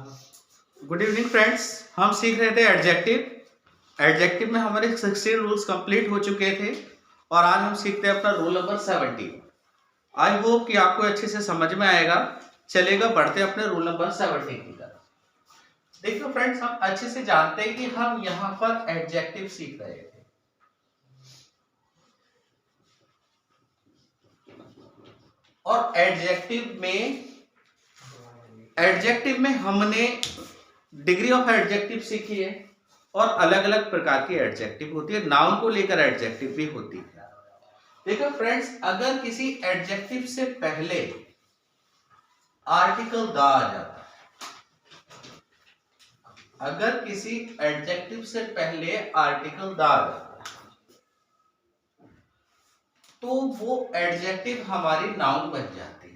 Good evening friends. हम सीख रहे थे एडजेक्टिव। एडजेक्टिव में हमारे 16 रूल्स कंप्लीट हो चुके थे और आज हम सीखते हैं अपना रूल नंबर 70। आई होप कि आपको अच्छे से समझ में आएगा। चलेगा, बढ़ते हैं अपने रूल नंबर 70 की तरफ। देखो फ्रेंड्स, हम अच्छे से जानते हैं कि हम यहाँ पर एडजेक्टिव सीख रहे थे और एडजेक्टिव में हमने डिग्री ऑफ एडजेक्टिव सीखी है और अलग अलग प्रकार की एडजेक्टिव होती है। नाउन को लेकर एडजेक्टिव भी होती है। देखो फ्रेंड्स, अगर किसी एडजेक्टिव से पहले आर्टिकल द आ जाता है, अगर किसी एडजेक्टिव से पहले आर्टिकल द आ जाता है तो वो एडजेक्टिव हमारी नाउन बन जाती है।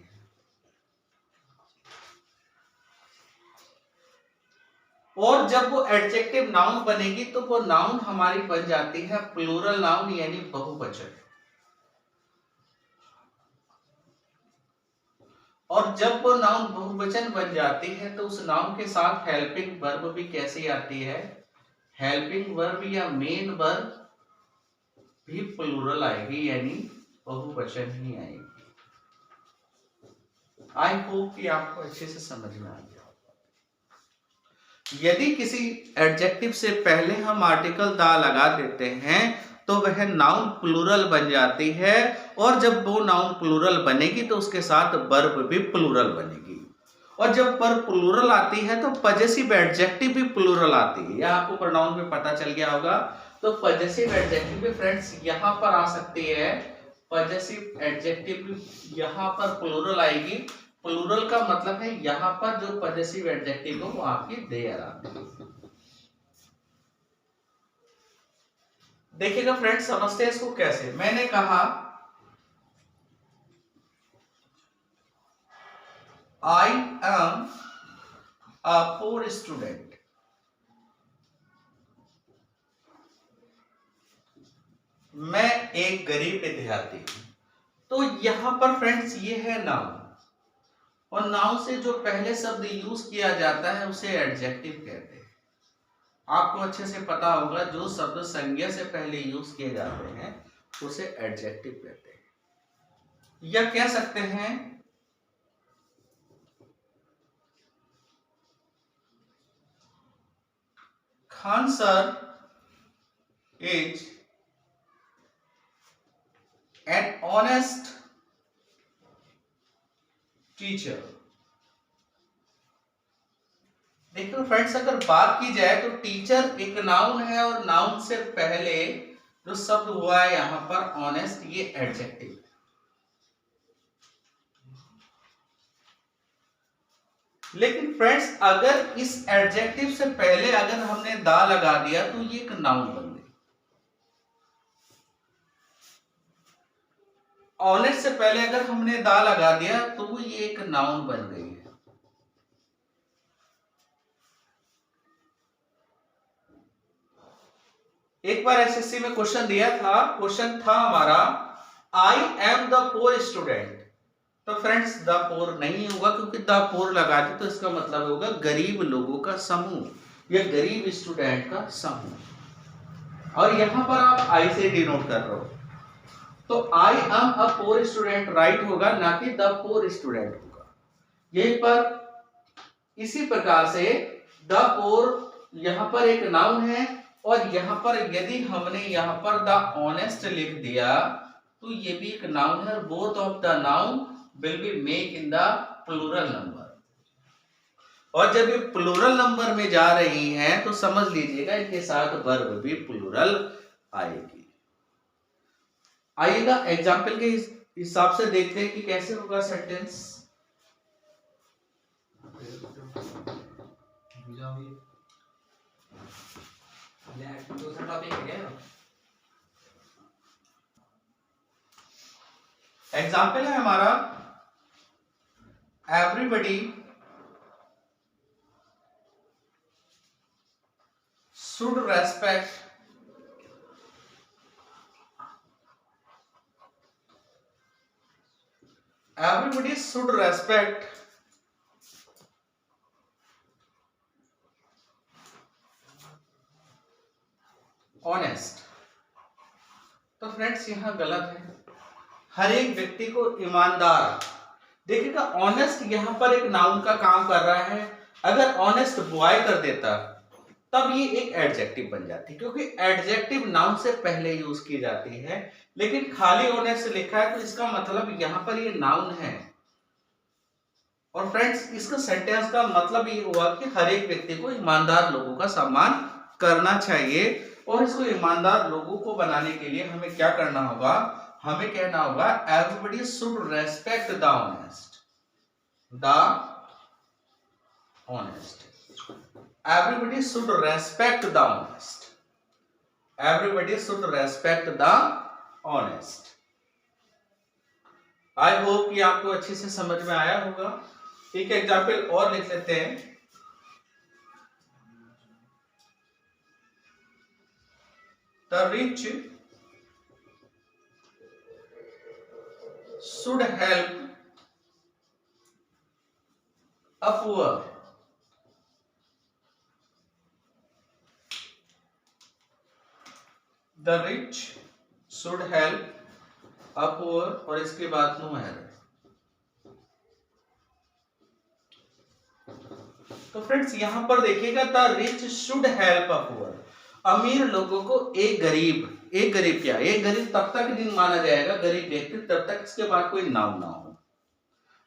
और जब वो एडजेक्टिव नाउन बनेगी तो वो नाउन हमारी बन जाती है प्लूरल नाउन, यानी बहुवचन। और जब वो नाउन बहुवचन बन जाती है तो उस नाउन के साथ हेल्पिंग वर्ब भी कैसी आती है? हेल्पिंग वर्ब या मेन वर्ब भी प्लूरल आएगी, यानी बहुवचन ही आएगी। आई होप कि आपको अच्छे से समझ में आ गया। यदि किसी एडजेक्टिव से पहले हम आर्टिकल द लगा देते हैं तो वह नाउन प्लूरल बन जाती है, और जब वो नाउन प्लूरल बनेगी तो उसके साथ वर्ब भी प्लूरल बनेगी। और जब वर्ब प्लूरल आती है तो पजेसिव एडजेक्टिव भी प्लूरल आती है। यह आपको प्रोनाउन में पता चल गया होगा। तो पजेसिव एडजेक्टिव भी फ्रेंड्स यहां पर आ सकती है। पजेसिव एडजेक्टिव यहां पर प्लूरल आएगी। प्लूरल का मतलब है यहां पर जो पजेसिव एडजेक्टिव हो वो आपकी देयर आती है। देखिएगा फ्रेंड्स, समझते हैं इसको कैसे। मैंने कहा I am a poor student. मैं एक गरीब विद्यार्थी हूं। तो यहां पर फ्रेंड्स ये है नाउन, और नाउन से जो पहले शब्द यूज किया जाता है उसे एडजेक्टिव कहते हैं। आपको अच्छे से पता होगा, जो शब्द संज्ञा से पहले यूज किए जाते हैं उसे एडजेक्टिव कहते हैं। या कह सकते हैं Khan sir is an honest teacher. देखो फ्रेंड्स, अगर बात की जाए तो टीचर एक नाउन है और नाउन से पहले जो शब्द हुआ है यहां पर ऑनेस्ट, ये एडजेक्टिव। लेकिन फ्रेंड्स, अगर इस एडजेक्टिव से पहले अगर हमने दा लगा दिया तो ये एक नाउन बन गई। ऑनेस्ट से पहले अगर हमने दा लगा दिया तो ये एक नाउन बन गई है। एक बार एसएससी में क्वेश्चन दिया था, क्वेश्चन था हमारा I am the poor student. तो फ्रेंड्स, द पुअर नहीं होगा, क्योंकि द पुअर लगा दे तो इसका मतलब होगा गरीब लोगों का समूह या गरीब स्टूडेंट का समूह। और यहां पर आप आई से डिनोट कर रहे हो, तो I am a poor student right होगा, ना कि द पुअर स्टूडेंट होगा। यहीं पर इसी प्रकार से द पुअर यहां पर एक नाउन है, और यहां पर यदि हमने यहां पर द ऑनेस्ट लिख दिया तो ये भी एक नाउन है। Both of the noun will be make in the plural number. और जब ये प्लूरल नंबर में जा रही हैं तो समझ लीजिएगा इनके साथ वर्ब भी प्लूरल आएगी। आइएगा एग्जाम्पल के हिसाब से देखते हैं कि कैसे होगा सेंटेंस। दूसरा टॉपिक है क्या? एग्जाम्पल है हमारा everybody should respect everybody should respect honest. तो फ्रेंड्स यहां गलत है, हर एक व्यक्ति को ईमानदार। देखिएगा ऑनेस्ट यहां पर एक नाउन का काम कर रहा है, अगर ऑनेस्ट बॉय कर देता तब ये एक एडजेक्टिव बन जाती, क्योंकि एडजेक्टिव नाउन से पहले यूज की जाती है, लेकिन खाली ऑनेस्ट लिखा है तो इसका मतलब यहां पर ये नाउन है। और फ्रेंड्स इसका सेंटेंस का मतलब ये हुआ कि हर एक व्यक्ति को ईमानदार लोगों का सम्मान करना चाहिए, और इसको ईमानदार लोगों को बनाने के लिए हमें क्या करना होगा, हमें कहना होगा everybody should respect the honest, the honest. Everybody should respect the honest. Everybody should respect the honest. I hope कि आपको अच्छे से समझ में आया होगा। एक एग्जाम्पल और लिख लेते हैं। The rich should help a poor. The rich should help a poor, और इसके बाद नो है। तो फ्रेंड्स यहां पर देखिएगा the rich should help a poor, अमीर लोगों को एक गरीब क्या, एक गरीब तब तक नहीं माना जाएगा गरीब व्यक्ति तब तक इसके बाद कोई नाउन ना हो।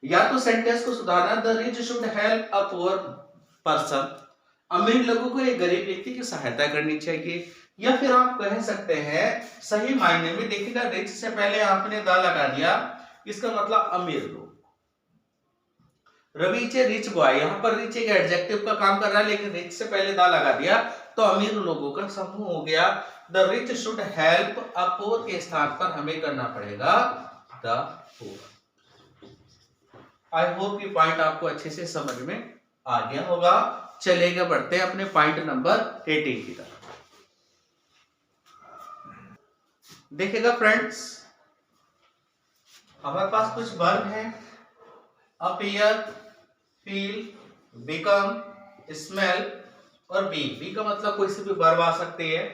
या तो सेंटेंस को सुधारना, the rich should help a poor person, अमीर लोगों को एक गरीब व्यक्ति की सहायता करनी चाहिए। या फिर आप कह सकते हैं सही मायने में, देखिएगा रिच से पहले आपने द लगा दिया, इसका मतलब अमीर लोग। Ravi is a rich boy, यहां पर रिच एक एडजेक्टिव का काम कर रहा है, लेकिन रिच से पहले द लगा दिया तो अमीर लोगों का समूह हो गया। The rich should help a poor के स्थान पर हमें करना पड़ेगा द पुअर। आई होप ये पॉइंट आपको अच्छे से समझ में आ गया होगा। चलेगा बढ़ते हैं अपने पॉइंट नंबर 18 की तरफ। देखिएगा फ्रेंड्स हमारे पास कुछ वर्ब है, अपीयर, फील, बिकम, स्मेल और बी। बी का मतलब कोई से भी वर्ब आ सकती है,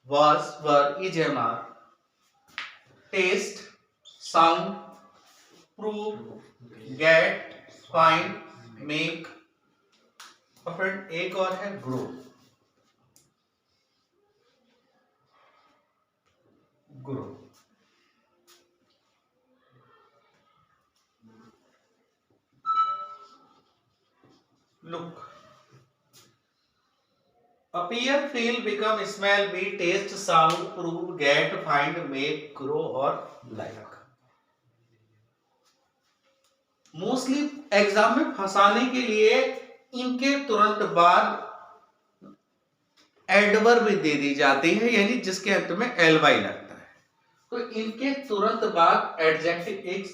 was, were, is, am, are, taste, sound, prove, get, find, make, और फ्रेंड एक और है grow. Grow, look, appear, feel, become, smell, be, taste, sound, prove, get, find, make, grow और लाइक। मोस्टली एग्जाम में फंसाने के लिए इनके तुरंत बाद एडवर्ब दे दी जाती है, यानी जिसके अंत में एलवाई लगता है, तो इनके तुरंत बाद एडजेक्टिव एक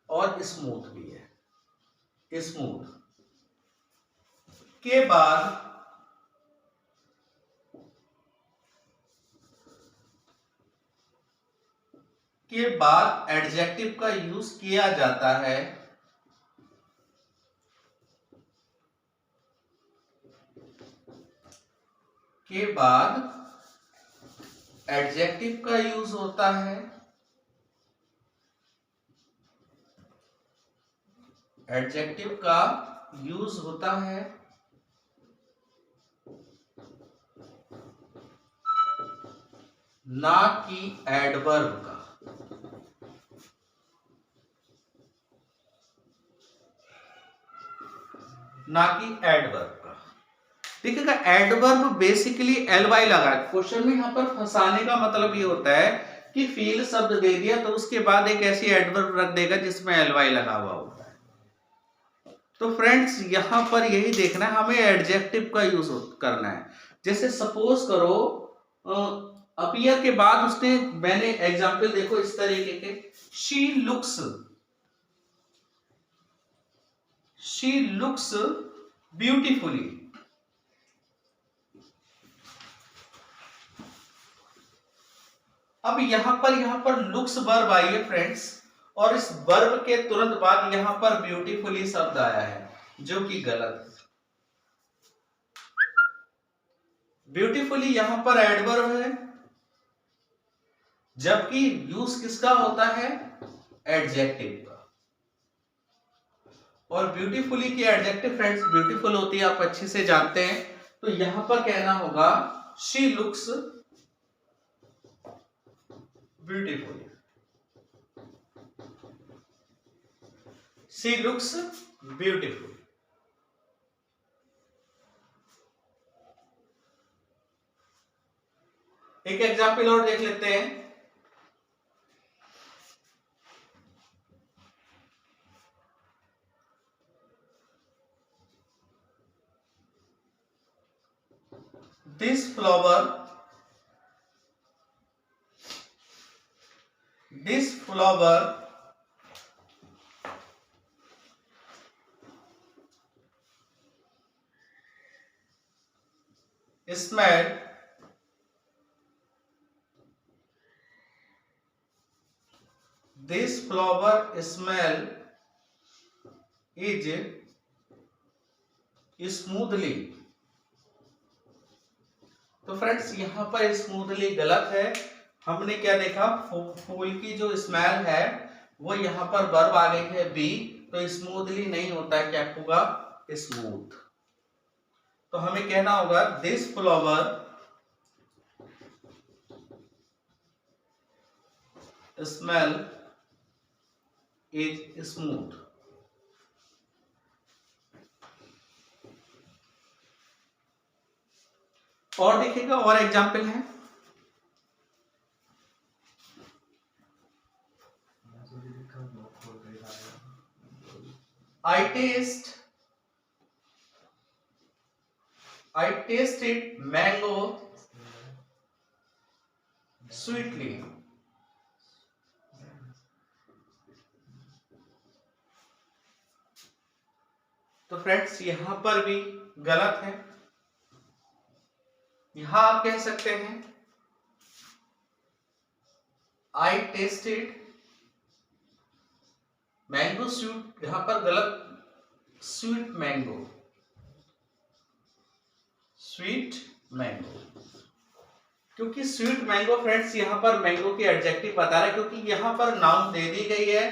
और स्मूथ भी है। स्मूथ के बाद एडजेक्टिव का यूज किया जाता है के बाद एडजेक्टिव का यूज होता है, एडजेक्टिव का यूज होता है ना कि एडवर्ब का। ना कि एडवर्ब का। देखिएगा एडवर्ब बेसिकली एलवाई लगा, क्वेश्चन में यहां पर फंसाने का मतलब ये होता है कि फील शब्द दे दिया तो उसके बाद एक ऐसी एडवर्ब रख देगा जिसमें एलवाई लगा हुआ होता है। तो फ्रेंड्स यहां पर यही देखना है, हमें एडजेक्टिव का यूज करना है। जैसे सपोज करो अपीयर के बाद उसने, मैंने एग्जाम्पल देखो इस तरीके के, शी लुक्स ब्यूटीफुली। अब यहां पर लुक्स वर्ब आई है फ्रेंड्स, और इस वर्ब के तुरंत बाद यहां पर ब्यूटीफुली शब्द आया है, जो कि गलत है। ब्यूटीफुली यहां पर एडवर्ब है, जबकि यूज किसका होता है? एडजेक्टिव का। और ब्यूटीफुली की एडजेक्टिव फ्रेंड्स ब्यूटीफुल होती है, आप अच्छे से जानते हैं। तो यहां पर कहना होगा she looks beautiful, she looks beautiful. एक एग्जाम्पल और देख लेते हैं। This flower smell is smoothly। तो फ्रेंड्स यहां पर स्मूथली गलत है। हमने क्या देखा? फूल की जो स्मेल है वो यहां पर वर्ब आ गई है बी, तो स्मूथली नहीं होता है, क्या होगा? स्मूथ। तो हमें कहना होगा this flower smell is smooth. और देखिएगा, और एग्जाम्पल है। I tasted mango sweetly। तो फ्रेंड्स यहां पर भी गलत है। यहां आप कह सकते हैं I tasted मैंगो स्वीट, यहां पर गलत, स्वीट मैंगो, स्वीट मैंगो। क्योंकि स्वीट मैंगो फ्रेंड्स यहां पर मैंगो की एडजेक्टिव बता रहा है, क्योंकि यहां पर नाउन दे दी गई है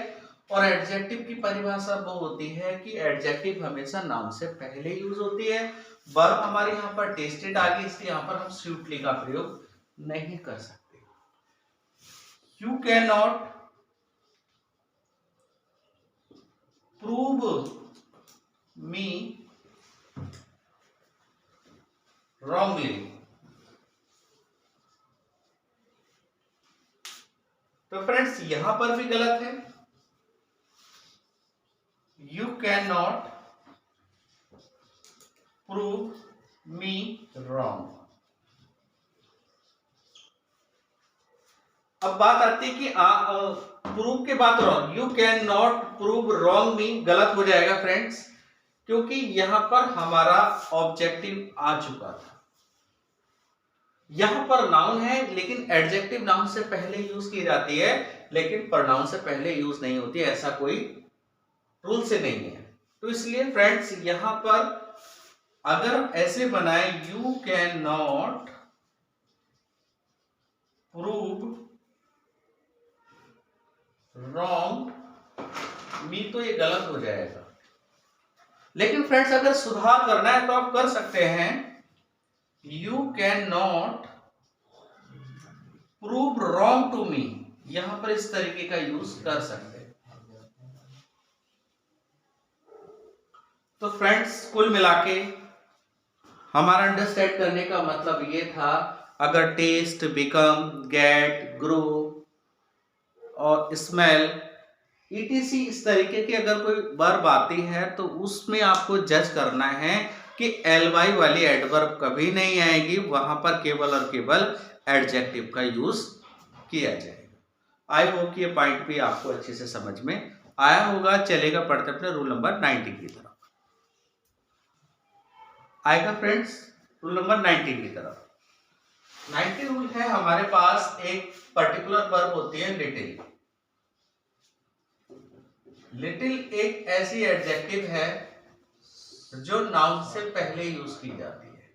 और एडजेक्टिव की परिभाषा वो होती है कि एडजेक्टिव हमेशा नाउन से पहले यूज होती है। वर्ब हमारे यहां पर टेस्टेड आ गई, इसलिए यहां पर हम स्वीटली का प्रयोग नहीं कर सकते। You can not prove me wrongly। तो फ्रेंड्स यहां पर भी गलत है। You can not prove me wrong. अब बात आती है कि प्रूव के बाद wrong, you can not prove wrong me गलत हो जाएगा फ्रेंड्स, क्योंकि यहां पर हमारा ऑब्जेक्टिव आ चुका था। यहां पर नाउन है, लेकिन एडजेक्टिव नाउन से पहले यूज की जाती है, लेकिन प्रोनाउन से पहले यूज नहीं होती है, ऐसा कोई रूल से नहीं है। तो इसलिए फ्रेंड्स यहां पर अगर ऐसे बनाए you can not prove wrong me, तो ये गलत हो जाएगा। लेकिन फ्रेंड्स अगर सुधार करना है तो आप कर सकते हैं you can not prove wrong to me, यहां पर इस तरीके का यूज कर सकते हैं। तो फ्रेंड्स कुल मिलाके हमारा अंडरस्टैंड करने का मतलब ये था, अगर टेस्ट, बिकम, गेट, ग्रो और स्मेल ETC इस तरीके की अगर कोई वर्ब आती है तो उसमें आपको जज करना है कि ly वाली एडवर्ब कभी नहीं आएगी, वहां पर केवल और केवल एडजेक्टिव का यूज किया जाएगा। आई होप ये पॉइंट भी आपको अच्छे से समझ में आया होगा। चलेगा पढ़ते अपने रूल नंबर 19 की तरफ। आएगा फ्रेंड्स रूल नंबर 19 की तरफ। 19 रूल है हमारे पास, एक पर्टिकुलर वर्ब होती है लिटिल। लिटिल एक ऐसी एडजेक्टिव है जो नाउन से पहले यूज की जाती है।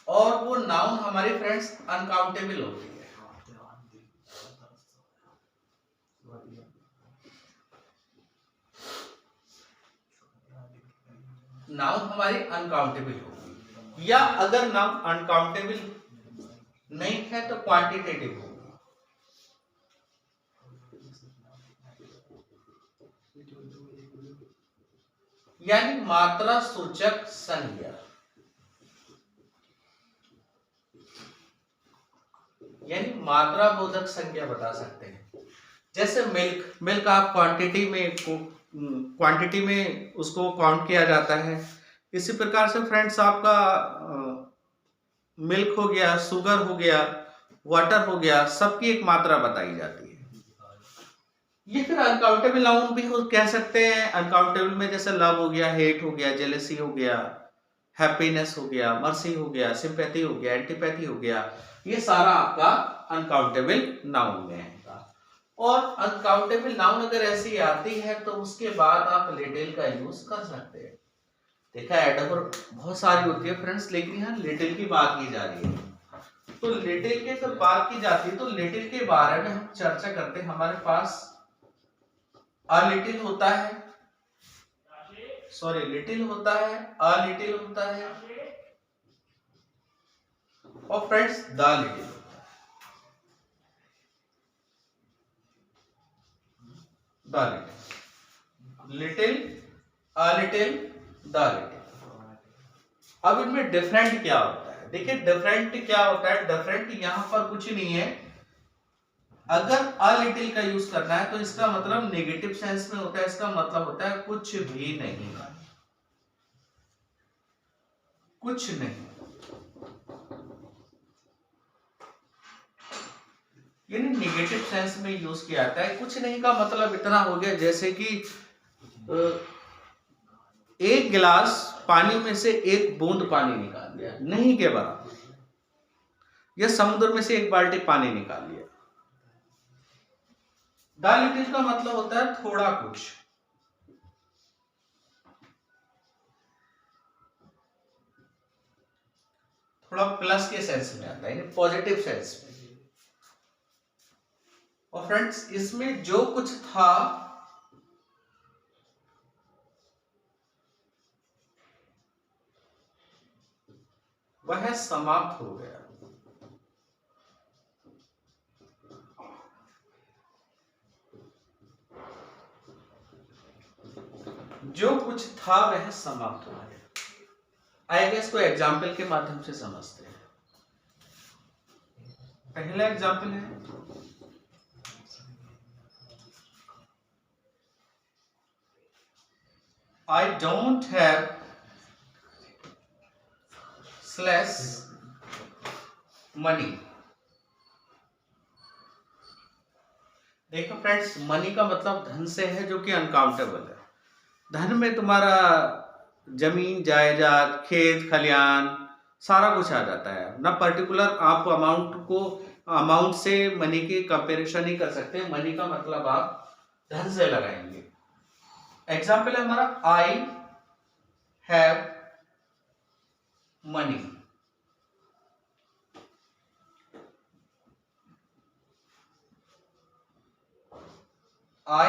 और वो नाउन हमारे फ्रेंड्स अनकाउंटेबल होती है। नाउन हमारी अनकाउंटेबल होगी, या अगर नाउन अनकाउंटेबल नहीं है तो क्वांटिटेटिव होगी। यानी मात्रा सूचक संज्ञा, यानी मात्रा बोधक संज्ञा बता सकते हैं। जैसे मिल्क, मिल्क आप क्वांटिटी में उसको काउंट किया जाता है। इसी प्रकार से फ्रेंड्स आपका मिल्क हो गया, शुगर हो गया, वाटर हो गया, सबकी एक मात्रा बताई जाती है। ये फिर अनकाउंटेबल नाउन भी कह सकते हैं। अनकाउंटेबल में जैसे लव हो गया, हेट हो गया, जेलेसी हो गया, हैप्पीनेस हो गया, मर्सी हो गया, सिंपैथी हो गया, एंटीपैथी हो गया, ये सारा आपका अनकाउंटेबल नाउन में है। और अनकाउंटेबल नाउन अगर ऐसी आती है तो उसके बाद आप लिटिल का यूज कर सकते हैं। देखा एडवर्ब बहुत सारी होती है फ्रेंड्स, लेकिन यहाँ लिटिल की बात की जा रही है। तो लिटिल की जब बात की जाती है तो लिटिल के बारे में हम चर्चा करते हैं। हमारे पास अ लिटिल होता है, सॉरी लिटिल होता है, अ लिटिल होता है, और फ्रेंड्स द लिटिल होता है। The little, little, a little, the little. अब इनमें डिफरेंट क्या होता है? देखिए डिफरेंट क्या होता है। डिफरेंट यहां पर कुछ नहीं है। अगर अ लिटिल का यूज करना है तो इसका मतलब नेगेटिव सेंस में होता है। इसका मतलब होता है कुछ भी नहीं, कुछ नहीं। यानी नेगेटिव सेंस में यूज किया जाता है। कुछ नहीं का मतलब इतना हो गया जैसे कि एक गिलास पानी में से एक बूंद पानी निकाल दिया, नहीं के बराबर। या समुद्र में से एक बाल्टी पानी निकाल लिया। द लिटिल का मतलब होता है थोड़ा कुछ। थोड़ा प्लस के सेंस में आता है, पॉजिटिव सेंस में। और फ्रेंड्स इसमें जो कुछ था वह समाप्त हो गया। जो कुछ था वह समाप्त हो गया। आइए इसको एग्जाम्पल के माध्यम से समझते हैं। पहला एग्जाम्पल है I don't have slash money। देखो फ्रेंड्स मनी का मतलब धन से है, जो कि अनकाउंटेबल है। धन में तुम्हारा जमीन जायदाद, खेत खलियान, सारा कुछ आ जाता है ना। पर्टिकुलर आप अमाउंट से मनी की कंपैरिजन नहीं कर सकते। मनी का मतलब आप धन से लगाएंगे। एग्जाम्पल है हमारा आई have money. I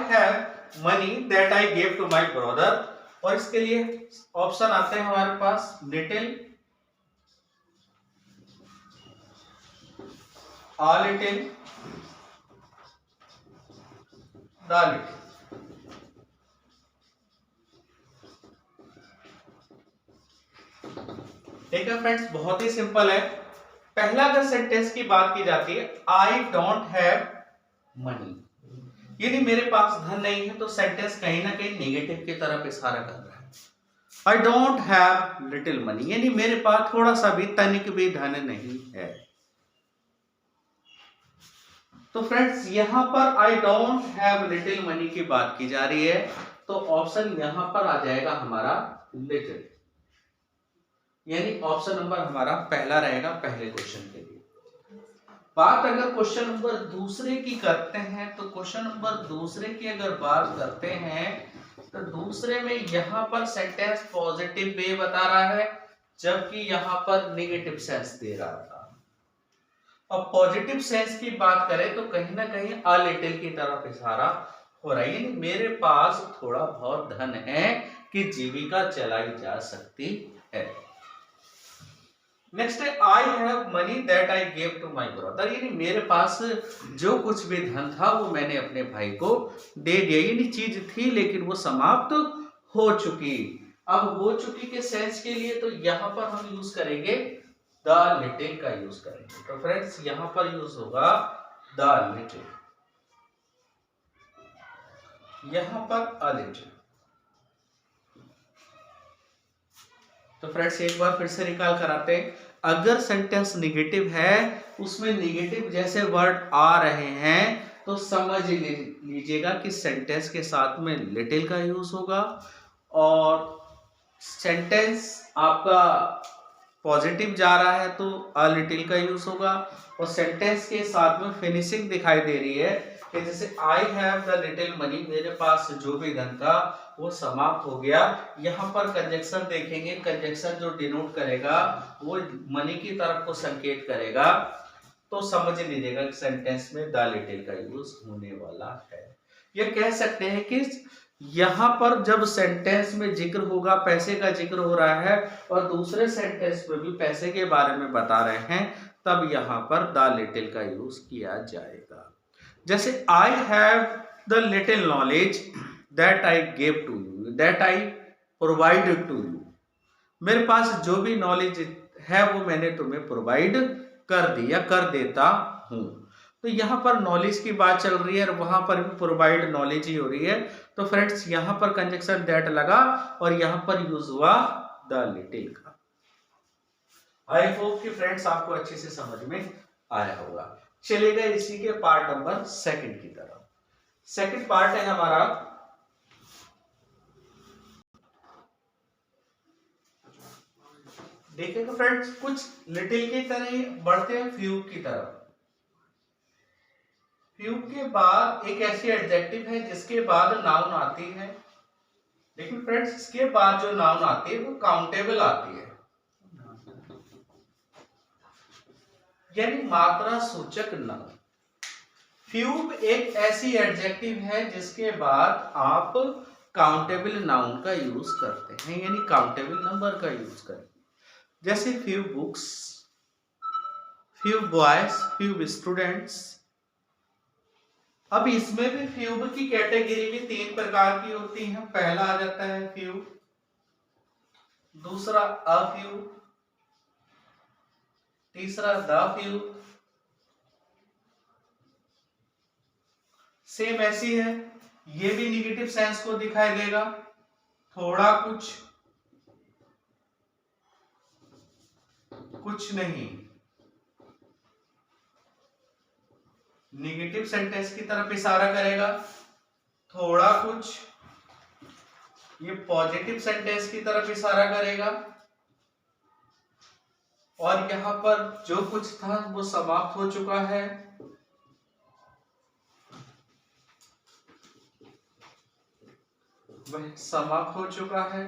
have money that I gave to my brother। और इसके लिए ऑप्शन आते हैं हमारे पास little, a little, the little। देखिए फ्रेंड्स बहुत ही सिंपल है। पहला अगर सेंटेंस की बात की जाती है आई डोंट हैव मनी, यानी मेरे पास धन नहीं है, तो सेंटेंस कहीं ना कहीं नेगेटिव की तरफ इशारा कर रहा है। I don't have little money, यानी मेरे पास थोड़ा सा भी, तनिक भी धन नहीं है। तो फ्रेंड्स यहां पर I don't have little money की बात की जा रही है, तो ऑप्शन यहां पर आ जाएगा हमारा लिटिल, यानी ऑप्शन नंबर हमारा पहला रहेगा पहले क्वेश्चन के लिए। बात अगर क्वेश्चन नंबर दूसरे की करते हैं तो क्वेश्चन नंबर दूसरे की अगर बात करते हैं तो दूसरे में यहां पर सेंटेंस पॉजिटिव वे बता रहा है जबकि यहां पर नेगेटिव सेंस दे रहा था। और पॉजिटिव सेंस की बात करें तो कहीं ना कहीं अ लिटिल की तरफ इशारा हो रहा है, मेरे पास थोड़ा बहुत धन है कि जीविका चलाई जा सकती है। नेक्स्ट है I have money that I gave to my brother, यानी मेरे पास जो कुछ भी धन था वो मैंने अपने भाई को दे दिया, यानी चीज थी लेकिन वो समाप्त हो चुकी। अब हो चुकी के सेंस के लिए तो यहां पर हम यूज करेंगे द लिटिल का यूज करेंगे। तो फ्रेंड्स यहां पर यूज होगा द लिटिल, यहां पर अ लिटिल। तो फ्रेंड्स एक बार फिर से रिकॉल कराते हैं, अगर सेंटेंस निगेटिव है उसमें निगेटिव जैसे वर्ड आ रहे हैं तो समझ लीजिएगा कि सेंटेंस के साथ में लिटिल का यूज होगा, और सेंटेंस आपका पॉजिटिव जा रहा है तो अ लिटिल का यूज होगा, और सेंटेंस के साथ में फिनिशिंग दिखाई दे रही है कि जैसे I have the little money, मेरे पास जो भी धन था वो समाप्त हो गया। यहाँ पर कंजक्शन देखेंगे, कंजक्शन जो डिनोट करेगा वो मनी की तरफ को संकेत करेगा, तो समझ लीजिएगा कि सेंटेंस में द लिटिल का यूज होने वाला है। ये कह सकते हैं कि यहां पर जब सेंटेंस में जिक्र होगा, पैसे का जिक्र हो रहा है और दूसरे सेंटेंस में भी पैसे के बारे में बता रहे हैं, तब यहां पर द लिटिल का यूज किया जाएगा। जैसे I have the little knowledge that I gave to you, that I provide to you, मेरे पास जो भी नॉलेज है वो मैंने तुम्हें प्रोवाइड कर दी या कर देता हूं। तो यहां पर नॉलेज की बात चल रही है और वहां पर भी प्रोवाइड नॉलेज ही हो रही है। तो फ्रेंड्स यहां पर कंजक्शन दैट लगा और यहां पर यूज हुआ द लिटिल का। आई होप कि फ्रेंड्स आपको अच्छे से समझ में आया होगा। चलेगा इसी के पार्ट नंबर सेकंड की तरफ। सेकंड पार्ट है हमारा देखिएगा फ्रेंड्स, कुछ लिटिल की तरह ही बढ़ते हैं फ्यू की तरफ। फ्यू के बाद एक ऐसी एडजेक्टिव है जिसके बाद नाउन आती है, लेकिन फ्रेंड्स इसके बाद जो नाउन आती है वो काउंटेबल आती है, यानी मात्रा सूचक नाउन। फ्यूब एक ऐसी एडजेक्टिव है जिसके बाद आप काउंटेबल नाउन का यूज करते हैं, यानी काउंटेबल नंबर का यूज करते हैं। जैसे few books, few boys, few students. अब इसमें भी फ्यूब की कैटेगरी भी तीन प्रकार की होती है। पहला आ जाता है फ्यू, दूसरा अफ्यू, तीसरा द फ्यू। सेम ऐसी है, ये भी निगेटिव सेंस को दिखाई देगा, थोड़ा कुछ, कुछ नहीं, निगेटिव सेंटेंस की तरफ इशारा करेगा, थोड़ा कुछ ये पॉजिटिव सेंटेंस की तरफ इशारा करेगा, और यहां पर जो कुछ था वो समाप्त हो चुका है। वह समाप्त हो चुका है।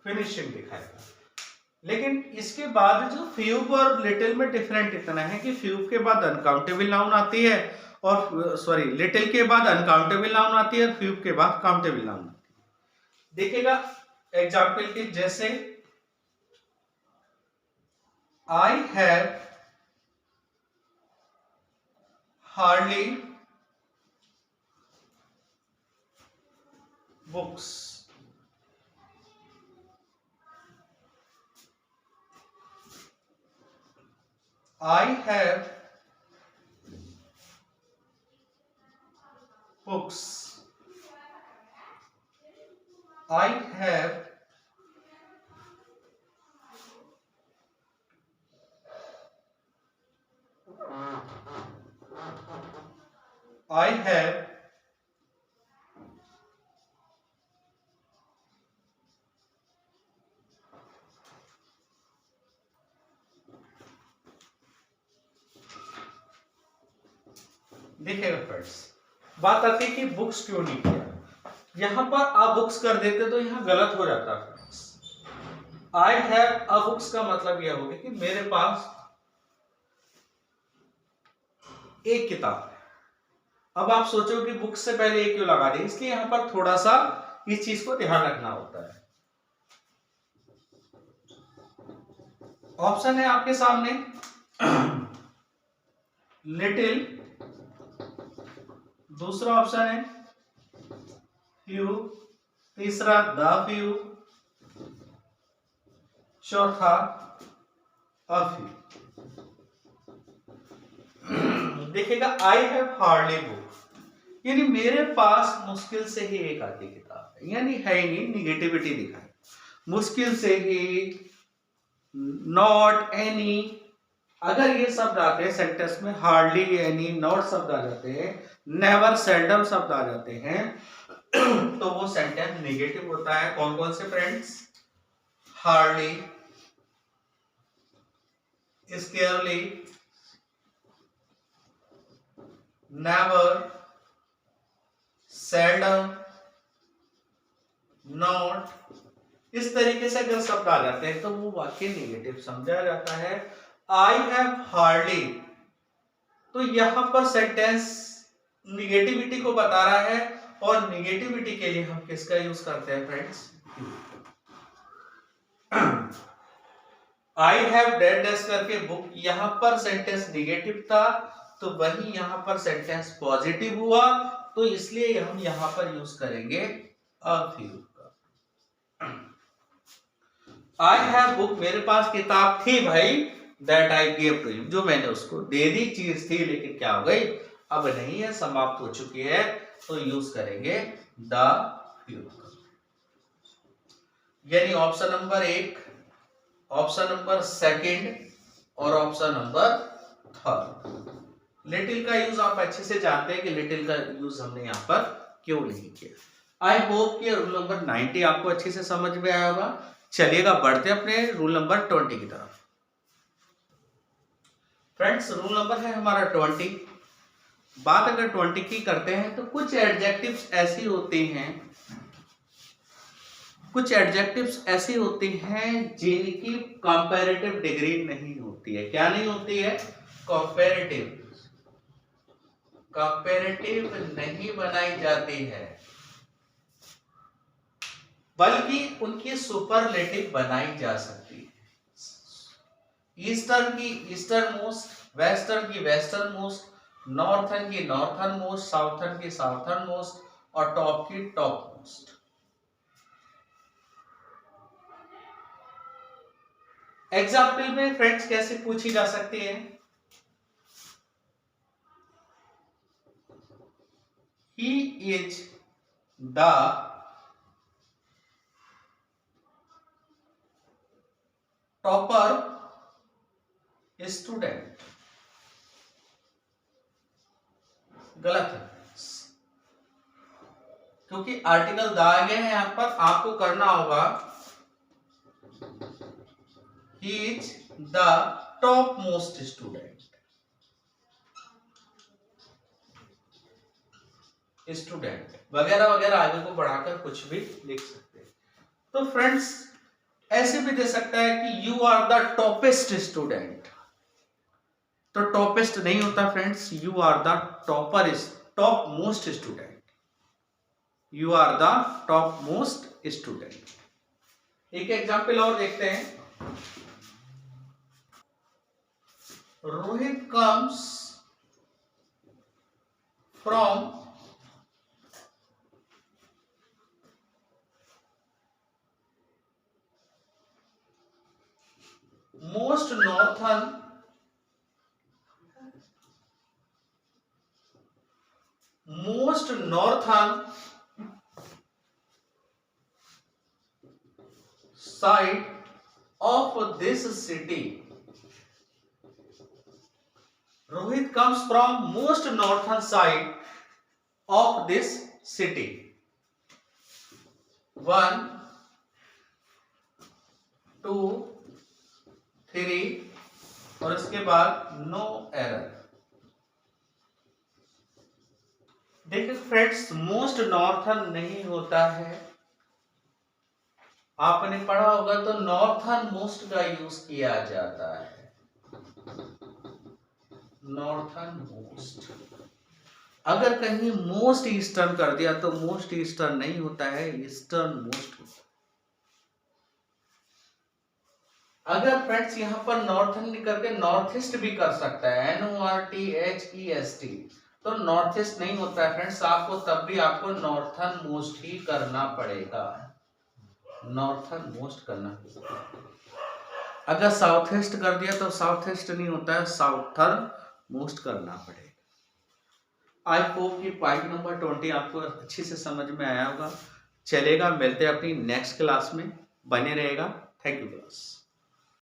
फिनिशिंग दिखाएगा। लेकिन इसके बाद जो फ्यूब और लिटिल में डिफरेंट इतना है कि फ्यूब के बाद अनकाउंटेबल नाउन आती है, और सॉरी लिटिल के बाद अनकाउंटेबल नाउन आती है और फ्यूब के बाद काउंटेबल नाउन आती है। देखिएगा एग्जाम्पल के जैसे I have hardly books, I have books. I have I have देखिएगा फ्रेंड्स, बात आती है कि बुक्स क्यों नहीं किया। यहां पर आप बुक्स कर देते तो यहां गलत हो जाता friends. I have a books का मतलब यह होगा कि मेरे पास एक किताब है। अब आप सोचो कि बुक्स से पहले एक क्यों लगा दी, इसलिए यहां पर थोड़ा सा इस चीज को ध्यान रखना होता है। ऑप्शन है आपके सामने लिटिल, दूसरा ऑप्शन है फ्यू, तीसरा द फ्यू, चौथा अ फ्यू। देखिएगा आई हैव हार्डली बुक, यानी मेरे पास मुश्किल से ही एक आती किताब है, यानी है ही नहीं, निगेटिविटी दिखाई। मुश्किल से ही, नॉट एनी, अगर ये शब्द आते हैं सेंटेंस में, हार्डली, एनी, नॉट शब्द आ जाते हैं, नेवर, सेल्डम शब्द आ जाते हैं, तो वो सेंटेंस नेगेटिव होता है। कौन कौन से friends? Hardly, scarcely, never, seldom, not, इस तरीके से अगर शब्द आ जाते हैं तो वो वाक्य नेगेटिव समझा जाता है। आई हैव हार्डली, तो यहां पर सेंटेंस निगेटिविटी को बता रहा है, और निगेटिविटी के लिए हम किसका यूज करते हैं फ्रेंड्स? आई हैव डेड डेस करके बुक, यहां पर सेंटेंस निगेटिव था, तो वही यहां पर सेंटेंस पॉजिटिव हुआ, तो इसलिए हम यहां पर यूज करेंगे अ फ्यू का। आई हैव बुक, मेरे पास किताब थी भाई, that I gave to you, जो मैंने उसको दे दी, चीज थी, लेकिन क्या हो गई, अब नहीं है, समाप्त हो चुकी है, तो यूज करेंगे द फ्यू। यानी ऑप्शन नंबर 1, ऑप्शन नंबर 2 और ऑप्शन नंबर 3। लिटिल का यूज आप अच्छे से जानते हैं कि लिटिल का यूज हमने यहां पर क्यों नहीं किया। आई होप कि रूल नंबर 90 आपको अच्छे से समझ में आया होगा। चलिएगा बढ़ते अपने रूल नंबर 20 की तरफ। फ्रेंड्स, रूल नंबर है हमारा 20। बात अगर 20 की करते हैं तो कुछ एडजेक्टिव्स ऐसी होती हैं, कुछ एडजेक्टिव्स ऐसी होती हैं जिनकी कंपैरेटिव डिग्री नहीं होती है। क्या नहीं होती है? कंपैरेटिव, कंपैरेटिव नहीं बनाई जाती है, बल्कि उनकी सुपरलेटिव बनाई जा सकती है। ईस्टर्न की ईस्टर्न मोस्ट, वेस्टर्न की वेस्टर्न मोस्ट, नॉर्थर्न की नॉर्थर्न मोस्ट, साउथर्न की साउथर्न मोस्ट, और टॉप की टॉप मोस्ट। एग्जाम्पल में फ्रेंड्स कैसे पूछी जा सकती है? He is the topper student। गलत है, क्योंकि आर्टिकल द आ गए हैं यहां पर। आपको करना होगा he is the top most student, student वगैरह वगैरह आगे को बढ़ाकर कुछ भी लिख सकते हैं। तो फ्रेंड्स, ऐसे भी दे सकता है कि you are the toppest student, तो टॉपेस्ट नहीं होता friends, you are the topper, top most student, you are the top most student. एक एग्जाम्पल और देखते हैं। Rohit comes from most northern side of this city। Rohit comes from most northern side of this city. 1 2 3 और इसके बाद no error. देखिए friends, most northern नहीं होता है, आपने पढ़ा होगा तो नॉर्थन मोस्ट का यूज किया जाता है, नॉर्थन मोस्ट। अगर कहीं मोस्ट ईस्टर्न कर दिया तो मोस्ट ईस्टर्न नहीं होता है, ईस्टर्न मोस्ट होता है। अगर फ्रेंड्स यहां पर नॉर्थन निकल के नॉर्थ ईस्ट भी कर सकता है, NORTHEAST, तो नॉर्थ ईस्ट नहीं होता है फ्रेंड्स, आपको तब भी आपको नॉर्थन मोस्ट ही करना पड़ेगा, नॉर्थन मोस्ट करना। अगर साउथ ईस्ट कर दिया तो साउथ ईस्ट नहीं होता है, साउथर्न मोस्ट करना पड़ेगा। आई होप कि पॉइंट नंबर 20 आपको अच्छी से समझ में आया होगा। चलेगा, मिलते हैं अपनी नेक्स्ट क्लास में, बने रहेगा। Thank you class.